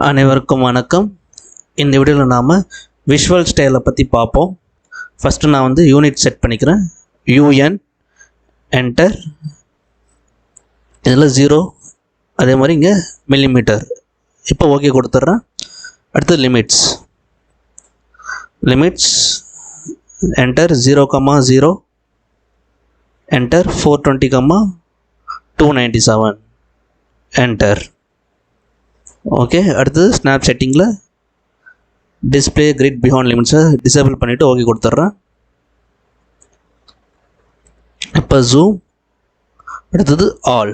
அனைவருக்கும் வணக்கம். இந்த வீடியோவில் நாம் விஷுவல் ஸ்டைலை பற்றி பார்ப்போம். ஃபஸ்ட்டு நான் யூனிட் செட் பண்ணிக்கிறேன். யூஎன் என்டர், இதில் 0, அதே மாதிரி இங்கே மில்லிமீட்டர். இப்போ ஓகே கொடுத்துட்றேன். அடுத்து limits enter 0,0 enter 420,297 enter. Okay, அடுத்தது ஸ்னாப் செட்டிங்கில் டிஸ்பிளே கிரிட் பிஹாண்ட் லிமிட்ஸை டிசேபிள் பண்ணிவிட்டு ஓகே கொடுத்துட்றேன். இப்போ ஜூம், அடுத்தது ஆல்.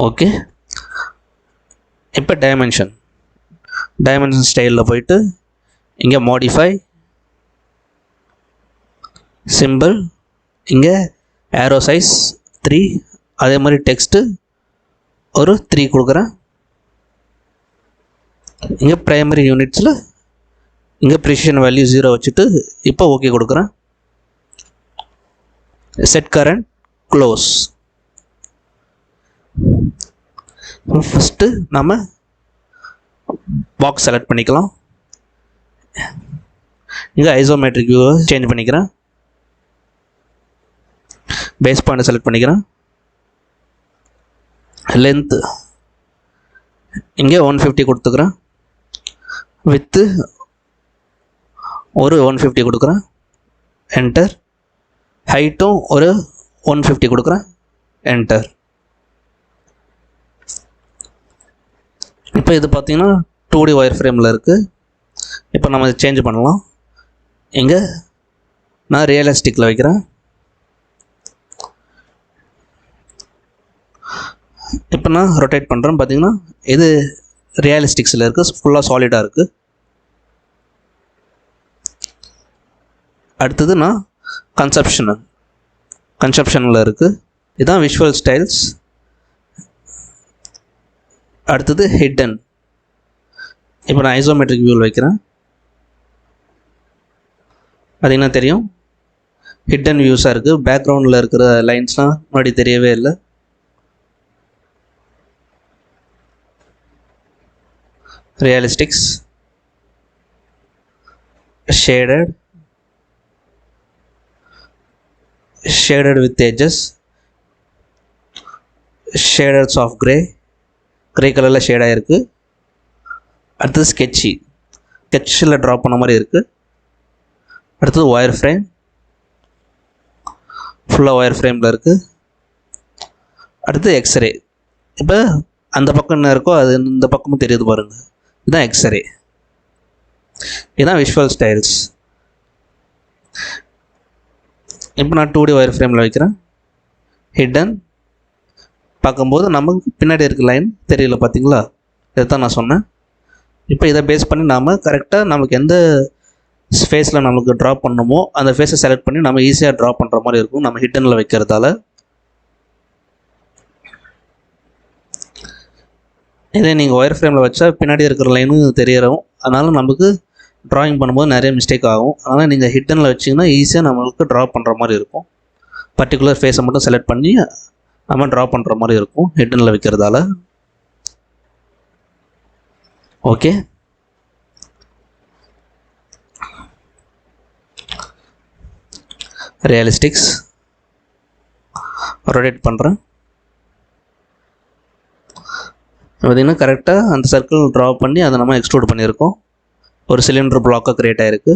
ஓகே, இப்போ டைமென்ஷன் ஸ்டைலில் போயிட்டு இங்கே மாடிஃபை சிம்பிள், இங்கே ஏரோ சைஸ் 3, அதே மாதிரி டெக்ஸ்ட்டு ஒரு 3 கொடுக்குறேன். இங்கே ப்ரைமரி யூனிட்ஸில் இங்கே ப்ரிசிஷன் வேல்யூ 0 வச்சுட்டு இப்போ ஓகே கொடுக்குறேன். Set current close. ஃபஸ்ட்டு நம்ம பாக்ஸ் செலக்ட் பண்ணிக்கலாம். இங்கே ஐசோமெட்ரிக் வியூவை சேஞ்ச் பண்ணிக்கிறேன். பேஸ் பாயிண்ட் செலக்ட் பண்ணிக்கிறேன். லென்த்து இங்கே 150 கொடுத்துக்கிறேன். வித்து ஒரு 150 கொடுக்குறேன். என்டர். ஹைட்டும் ஒரு 150 கொடுக்குறேன். என்டர். இப்போ இது பார்த்தீங்கன்னா 2D ஒயர் ஃப்ரேமில் இருக்குது. இப்போ நம்ம சேஞ்ச் பண்ணலாம். இங்கே நான் ரியலிஸ்டிக்கில் வைக்கிறேன். இப்போ நான் ரொட்டேட் பண்ணுறேன். பார்த்தீங்கன்னா இது ரியலிஸ்டிக்ஸில் இருக்குது, ஃபுல்லாக சாலிடாக இருக்குது. அடுத்தது நான் கன்செப்ஷனில் இருக்குது. இதுதான் விஷுவல் ஸ்டைல்ஸ். அடுத்தது ஹிட்டன். இப்போ நான் ஐசோமெட்ரிக் வியூவில் வைக்கிறேன். பார்த்தீங்கன்னா தெரியும், ஹிட்டன் வியூஸாக இருக்குது. பேக்ரவுண்டில் இருக்கிற லைன்ஸ்லாம் முன்னாடி தெரியவே இல்லை. Realistics, shaded with edges, shaded soft grey கலரில் ஷேட் ஆகிருக்கு. அடுத்தது ஸ்கெட்சில் ட்ரா பண்ண மாதிரி இருக்குது. அடுத்தது ஒயர் ஃப்ரேம், ஃபுல்லாக ஒயர் ஃப்ரேமில் இருக்குது. அடுத்து எக்ஸ்ரே. இப்போ அந்த பக்கம் என்ன இருக்கோ அது இந்த பக்கமும் தெரியுது பாருங்கள், இதுதான் எக்ஸ்ரே. இதுதான் விஷுவல் ஸ்டைல்ஸ். இப்போ நான் 2D ஒயர் ஃப்ரேமில் வைக்கிறேன். ஹிட்டன் பார்க்கும்போது நமக்கு பின்னாடி இருக்க லைன் தெரியல, பார்த்தீங்களா? இதை தான் நான் சொன்னேன். இப்போ இதை பேஸ் பண்ணி நாம் கரெக்டாக நமக்கு எந்த ஃபேஸில் நமக்கு ட்ரா பண்ணணுமோ அந்த ஃபேஸை செலக்ட் பண்ணி நம்ம ஈஸியாக ட்ரா பண்ணுற மாதிரி இருக்கும் நம்ம ஹிட்டனில் வைக்கிறதால. இதே நீங்கள் ஒயர் ஃப்ரேமில் வச்சா பின்னாடி இருக்கிற லைனும் தெரியறோம். அதனால் நமக்கு ட்ராயிங் பண்ணும்போது நிறைய மிஸ்டேக் ஆகும். அதனால் நீங்கள் ஹிட்டனில் வச்சிங்கன்னா ஈஸியாக நம்மளுக்கு ட்ரா பண்ணுற மாதிரி இருக்கும். பர்டிகுலர் ஃபேஸை மட்டும் செலக்ட் பண்ணி நம்ம ட்ரா பண்ணுற மாதிரி இருக்கும் ஹிட்டனில் வைக்கிறதால. ஓகே, ரியலிஸ்டிக்ஸ் ரொட்டேட் பண்ணுறேன். பார்த்திங்கன்னா கரெக்டாக அந்த சர்க்கிள் ட்ரா பண்ணி அதை நம்ம எக்ஸ்ட்ரூட் பண்ணியிருக்கோம். ஒரு சிலிண்டர் பிளாக்காக க்ரியேட் ஆகிருக்கு.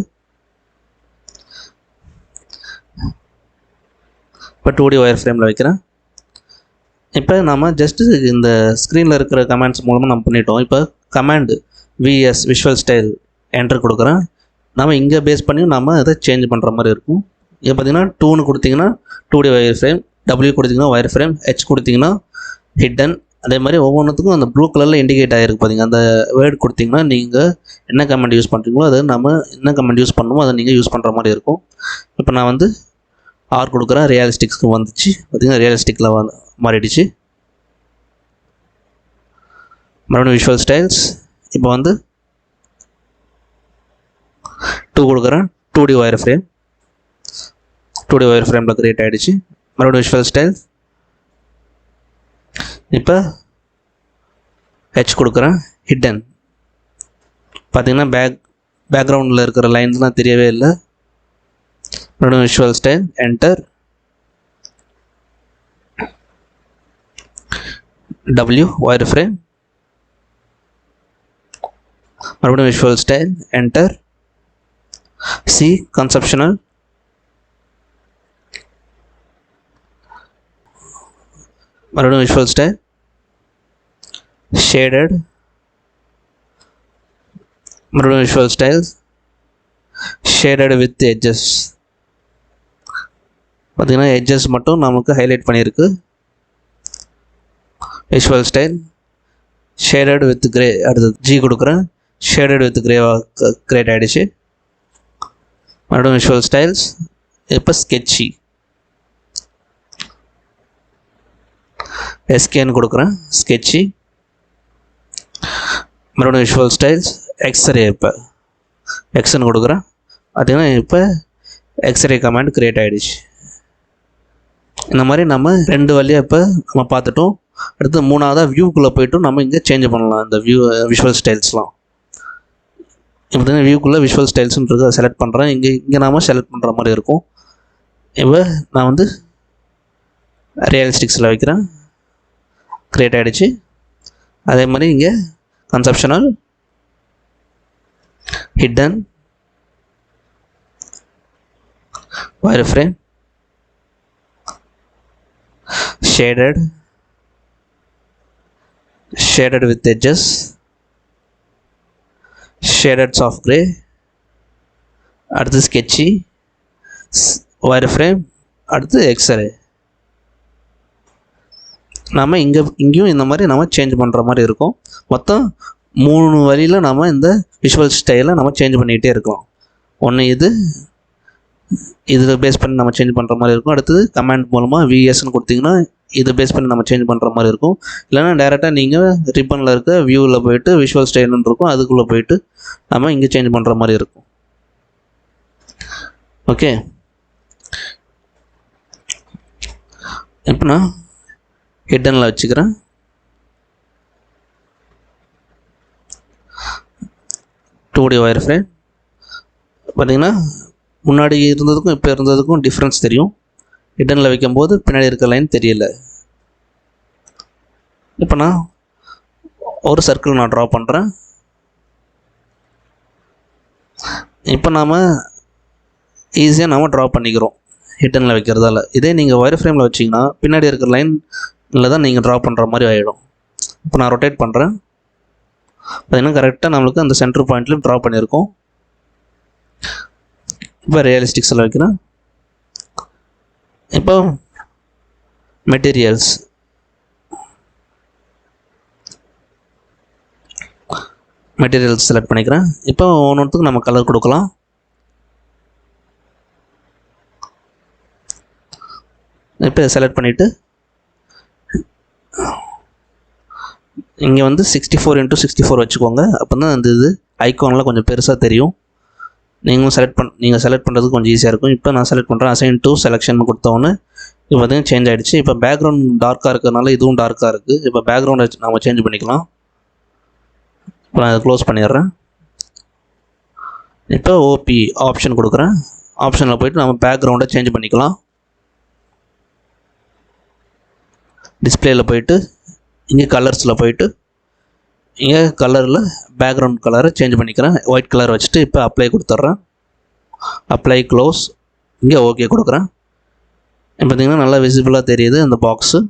இப்போ 2D ஒயர் ஃப்ரேமில் வைக்கிறேன். இப்போ நம்ம ஜஸ்ட்டு இந்த ஸ்க்ரீனில் இருக்கிற கமெண்ட்ஸ் மூலமாக நம்ம பண்ணிட்டோம். இப்போ command VS visual style enter கொடுக்குறேன். நம்ம இங்கே பேஸ் பண்ணி நம்ம இதை சேஞ்ச் பண்ணுற மாதிரி இருக்கும். இங்கே பார்த்திங்கன்னா 2ன்னு கொடுத்திங்கன்னா 2D ஒயர் ஃப்ரேம், W கொடுத்திங்கன்னா ஒயர் ஃப்ரேம், H கொடுத்திங்கன்னா ஹிட்டன். அதே மாதிரி ஒவ்வொன்றுத்துக்கும் அந்த ப்ளூ கலரில் இண்டிகேட் ஆகிருக்கு. பார்த்தீங்க, அந்த வேர்டு கொடுத்திங்கன்னா நீங்கள் என்ன கமெண்ட் யூஸ் பண்ணுறீங்களோ அது நம்ம என்ன கமெண்ட் யூஸ் பண்ணணுமோ அதை நீங்கள் யூஸ் பண்ணுற மாதிரி இருக்கும். இப்போ நான் ஆர் கொடுக்குறேன். ரியலிஸ்டிக்ஸ்க்கு வந்துச்சு. பார்த்திங்கன்னா ரியலிஸ்டிக்கில் மாறிடுச்சு. மறுபடியும் விஷுவல் ஸ்டைல்ஸ். இப்போ 2 கொடுக்குறேன். 2D ஒயர் ஃப்ரேமில் க்ரியேட் ஆகிடுச்சு. மறுபடியும் விஷுவல் ஸ்டைல்ஸ். இப்போ H கொடுக்குறேன். ஹிடன் பார்த்தீங்கன்னா பேக்ரவுண்டில் இருக்கிற லைன்ஸ்லாம் தெரியவே இல்லை. மறுபடியும் visual style, enter. W wireframe, மறுபடியும் visual style, enter. C conceptional, மறுபடியும் விஷுவல் ஸ்டைல், ஷேடட், மறுபடியும் visual style, shaded with edges. பார்த்தீங்கன்னா எட்ஜஸ் மட்டும் நமக்கு ஹைலைட் பண்ணியிருக்கு. Visual style, shaded with grey. அடுத்தது G கொடுக்குறேன். ஷேடட் வித் கிரேவாக கிரியேட் ஆகிடுச்சு. மறுபடியும் விஷுவல் ஸ்டைல்ஸ். இப்போ ஸ்கெட்சி, SKன்னு கொடுக்குறேன். ஸ்கெட்சி, மறுபடியும் விஷுவல் ஸ்டைல்ஸ், எக்ஸ்ரே. இப்போ எக்ஸ்ன்னு கொடுக்குறேன். பார்த்தீங்கன்னா இப்போ எக்ஸ்ரே கமாண்ட் க்ரியேட் ஆகிடுச்சு. இந்த மாதிரி நம்ம 2 வழியாக இப்போ நம்ம பார்த்துட்டோம். அடுத்து 3ஆவதாக வியூக்குள்ளே போய்ட்டு நம்ம இங்கே சேஞ்ச் பண்ணலாம் இந்த விஷுவல் ஸ்டைல்ஸ்லாம். இப்போ வியூக்குள்ளே விஷுவல் ஸ்டைல்ஸ்ன்றதை செலக்ட் பண்ணுறேன். இங்கே நாம் செலக்ட் பண்ணுற மாதிரி இருக்கும். இப்போ நான் வந்து ரியலிஸ்டிக்ஸில் வைக்கிறேன். க்ரியேட் ஆகிடுச்சு. அதே மாதிரி இங்கே conceptional, hidden, wire frame, shaded, shaded with edges, shaded soft grey, அடுத்து ஸ்கெட்சி, ஒயர் ஃப்ரேம், அடுத்து எக்ஸ்ரே. நம்ம இங்கேயும் இந்த மாதிரி நம்ம சேஞ்ச் பண்ணுற மாதிரி இருக்கும். மொத்தம் 3 வழியில் நம்ம இந்த விஷுவல் ஸ்டைலை நம்ம சேஞ்ச் பண்ணிக்கிட்டே இருக்கலாம். ஒன்று இதில் பேஸ் பண்ணி நம்ம சேஞ்ச் பண்ணுற மாதிரி இருக்கும். அடுத்தது கமாண்ட் மூலமாக VSன்னு கொடுத்தீங்கன்னா இதை பேஸ் பண்ணி நம்ம சேஞ்ச் பண்ணுற மாதிரி இருக்கும். இல்லைனா டேரெக்டாக நீங்கள் ரிப்பனில் இருக்க வியூவில் போய்ட்டு விஷுவல் ஸ்டைல்னு இருக்கும், அதுக்குள்ளே போய்ட்டு நம்ம இங்கே சேஞ்ச் பண்ணுற மாதிரி இருக்கும். ஓகே, இப்போ நான் ஹிடனில் வச்சுக்கிறேன். டூடி ஒயர் ஃப்ரேம். பார்த்தீங்கன்னா முன்னாடி இருந்ததுக்கும் இப்போ இருந்ததுக்கும் டிஃப்ரென்ஸ் தெரியும். ஹிடனில் வைக்கும்போது பின்னாடி இருக்க லைன் தெரியல. இப்போ நான் ஒரு சர்க்கிள் நான் ட்ரா பண்ணுறேன். இப்போ நாம் ஈஸியாக நாம் ட்ரா பண்ணிக்கிறோம் ஹிடனில் வைக்கிறதால. இதே நீங்கள் ஒயர் ஃப்ரேமில் வச்சிங்கன்னா பின்னாடி இருக்கிற லைனில் தான் நீங்கள் ட்ரா பண்ணுற மாதிரி ஆகிடும். இப்போ நான் ரொட்டேட் பண்ணுறேன். பார்த்தீங்கன்னா கரெக்டாக நம்மளுக்கு அந்த சென்டர் பாயிண்ட்லேயும் ட்ரா பண்ணியிருக்கோம். இப்போ ரியலிஸ்டிக்ஸில் வைக்கிறேன். இப்போ மெட்டீரியல்ஸ், செலக்ட் பண்ணிக்கிறேன். இப்போ ஒவ்வொன்றுத்துக்கும் நம்ம கலர் கொடுக்கலாம். இப்போ செலக்ட் பண்ணிவிட்டு இங்கே வந்து 64x64 வச்சுக்கோங்க. அப்போ தான் அந்த இது ஐக்கான்லாம் கொஞ்சம் பெருசாக தெரியும். நீங்கள் செலக்ட் பண்ணுறதுக்கு கொஞ்சம் ஈஸியாக இருக்கும். இப்போ நான் செலக்ட் பண்ணுறேன். அசைன் டு செலெக்ஷன் கொடுத்தோன்னு இப்போ பார்த்தீங்கன்னா சேஞ்ச் ஆகிடுச்சு. இப்போ பேக்ரவுண்ட் டார்க்காக இருக்கிறதுனால இதுவும் டார்க்காக இருக்குது. இப்போ பேக்ரவுண்டை நம்ம சேஞ்ச் பண்ணிக்கலாம். இப்போ நான் அதை க்ளோஸ் பண்ணிடுறேன். இப்போ ஓபி ஆப்ஷன் கொடுக்குறேன். ஆப்ஷனில் போய்ட்டு நம்ம பேக்ரவுண்டை சேஞ்ச் பண்ணிக்கலாம். டிஸ்பிளேயில் போய்ட்டு இங்கே கலர்ஸில் போய்ட்டு இங்கே கலரில் பேக்ரவுண்ட் கலரை சேஞ்ச் பண்ணிக்கிறேன். ஒயிட் கலர் வச்சுட்டு இப்போ அப்ளை கொடுத்துட்றேன். அப்ளை, க்ளோஸ், இங்கே ஓகே கொடுக்குறேன். பார்த்தீங்கன்னா நல்லா விசிபிளாக தெரியுது அந்த பாக்ஸு.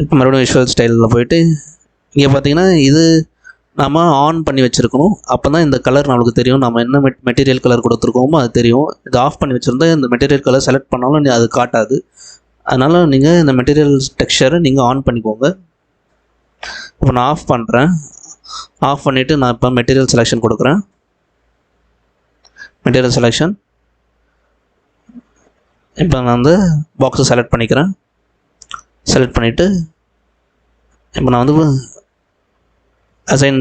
இப்போ மறுபடியும் விஷுவல் ஸ்டைலில் போய்ட்டு இங்கே பார்த்தீங்கன்னா இது நம்ம ஆன் பண்ணி வச்சுருக்கணும். அப்போ தான் இந்த கலர் நம்மளுக்கு தெரியும். நம்ம என்ன மெட்டீரியல் கலர் கொடுத்துருக்கோமோ அது தெரியும். இது ஆஃப் பண்ணி வச்சுருந்தா இந்த மெட்டீரியல் கலர் செலக்ட் பண்ணாலும் அது காட்டாது. அதனால் நீங்கள் இந்த மெட்டீரியல் டெக்ஸ்சரை நீங்கள் ஆன் பண்ணிக்கோங்க. இப்போ நான் ஆஃப் பண்ணுறேன். ஆஃப் பண்ணிவிட்டு நான் இப்போ மெட்டீரியல் செலெக்ஷன் கொடுக்குறேன். Material selection. இப்போ நான் வந்து பாக்ஸை செலக்ட் பண்ணிக்கிறேன். செலக்ட் பண்ணிவிட்டு இப்போ நான் வந்து அசைன்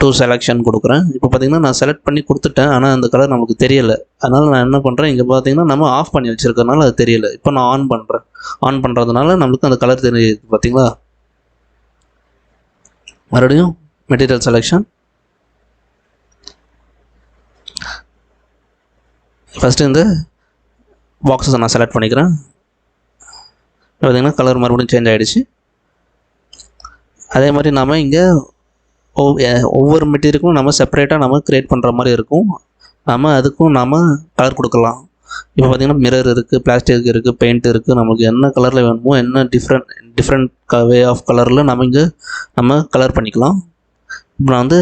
டு டூ செலெக்ஷன் கொடுக்குறேன். இப்போ பார்த்தீங்கன்னா நான் செலக்ட் பண்ணி கொடுத்துட்டேன், ஆனால் அந்த கலர் நமக்கு தெரியலை. அதனால் நான் என்ன பண்ணுறேன், இங்கே பார்த்தீங்கன்னா நம்ம ஆஃப் பண்ணி வச்சுருக்கறனால அது தெரியலை. இப்போ நான் ஆன் பண்ணுறேன். ஆன் பண்ணுறதுனால நம்மளுக்கு அந்த கலர் தெரியுது. பார்த்தீங்களா? மறுபடியும் மெட்டீரியல் செலெக்ஷன். ஃபஸ்ட்டு இந்த பாக்ஸஸை நான் செலக்ட் பண்ணிக்கிறேன். பார்த்தீங்கன்னா கலர் மறுபடியும் சேஞ்ச் ஆகிடுச்சு. அதே மாதிரி நாம் இங்கே ஒவ்வொரு மெட்டீரியலுக்கும் நம்ம செப்பரேட்டாக நம்ம க்ரியேட் பண்ணுற மாதிரி இருக்கும். நம்ம அதுக்கும் நாம் கலர் கொடுக்கலாம். இப்போ பார்த்திங்கன்னா மிரர் இருக்குது, பிளாஸ்டிக் இருக்குது, பெயிண்ட் இருக்குது. நமக்கு என்ன கலரில் வேணுமோ, என்ன டிஃப்ரெண்ட் வே ஆஃப் கலரில் நம்ம கலர் பண்ணிக்கலாம். இப்போ நான் வந்து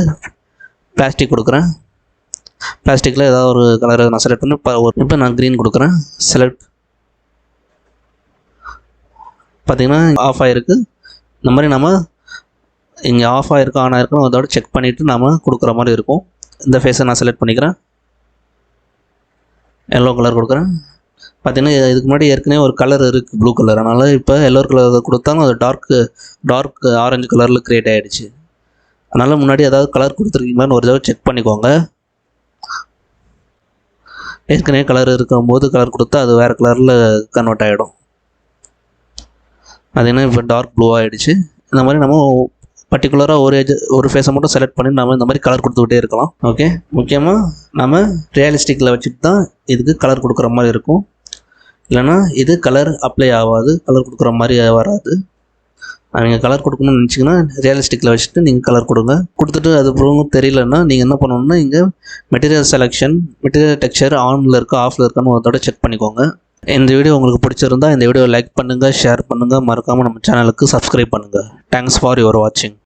பிளாஸ்டிக் கொடுக்குறேன். பிளாஸ்டிக்கில் ஏதாவது ஒரு கலரை நான் செலக்ட் பண்ணி இப்போ நான் க்ரீன் கொடுக்குறேன். செலக்ட். பார்த்திங்கன்னா ஆஃப் ஆகிருக்கு. இந்த மாதிரி நம்ம இங்கே ஆஃப் ஆகிருக்கு, ஆன் ஆகிருக்குன்னு அதோட செக் பண்ணிவிட்டு நம்ம கொடுக்குற மாதிரி இருக்கும். இந்த ஃபேஸை நான் செலக்ட் பண்ணிக்கிறேன். எல்லோ கலர் கொடுக்குறேன். பார்த்திங்கன்னா இதுக்கு முன்னாடி ஏற்கனவே ஒரு கலர் இருக்குது, ப்ளூ கலர். அதனால் இப்போ எல்லோ கலர் கொடுத்தாலும் அது டார்க் ஆரஞ்சு கலரில் க்ரியேட் ஆகிடுச்சு. அதனால் முன்னாடி ஏதாவது கலர் கொடுத்துருக்கீங்களான்னு ஒரு தடவை செக் பண்ணிக்கோங்க. ஏற்கனவே கலர் இருக்கும்போது கலர் கொடுத்தா அது வேறு கலரில் கன்வெர்ட் ஆகிடும். அது என்ன இப்போ டார்க் ப்ளூ ஆகிடுச்சு. இந்த மாதிரி நம்ம பர்டிகுலராக ஒரு ஃபேஸை மட்டும் செலக்ட் பண்ணி நம்ம இந்த மாதிரி கலர் கொடுத்துக்கிட்டே இருக்கலாம். ஓகே, முக்கியமாக நம்ம ரியலிஸ்டிக்கில் வச்சுட்டு தான் இதுக்கு கலர் கொடுக்குற மாதிரி இருக்கும். இல்லைனா இது கலர் அப்ளை ஆகாது, கலர் கொடுக்குற மாதிரி வராது. நீங்கள் கலர் கொடுக்கணும்னு நினச்சிங்கன்னா ரியலிஸ்டிக்கில் வச்சுட்டு நீங்கள் கலர் கொடுங்க. கொடுத்துட்டு அது ப்ரூவும் தெரியலன்னா நீங்கள் என்ன பண்ணணும்னா இங்கே மெட்டீரியல் செலெக்ஷன், மெட்டீரியல் டெக்ஸ்சர் ஆனில் இருக்கா ஆஃபில் இருக்கான்னு ஒரு தடவை செக் பண்ணிக்கோங்க. இந்த வீடியோ உங்களுக்கு பிடிச்சிருந்தா இந்த வீடியோ லைக் பண்ணுங்கள், ஷேர் பண்ணுங்கள், மறக்காமல் நம்ம சேனலுக்கு சப்ஸ்கிரைப் பண்ணுங்கள். தேங்க்ஸ் ஃபார் யுவர் வாட்சிங்.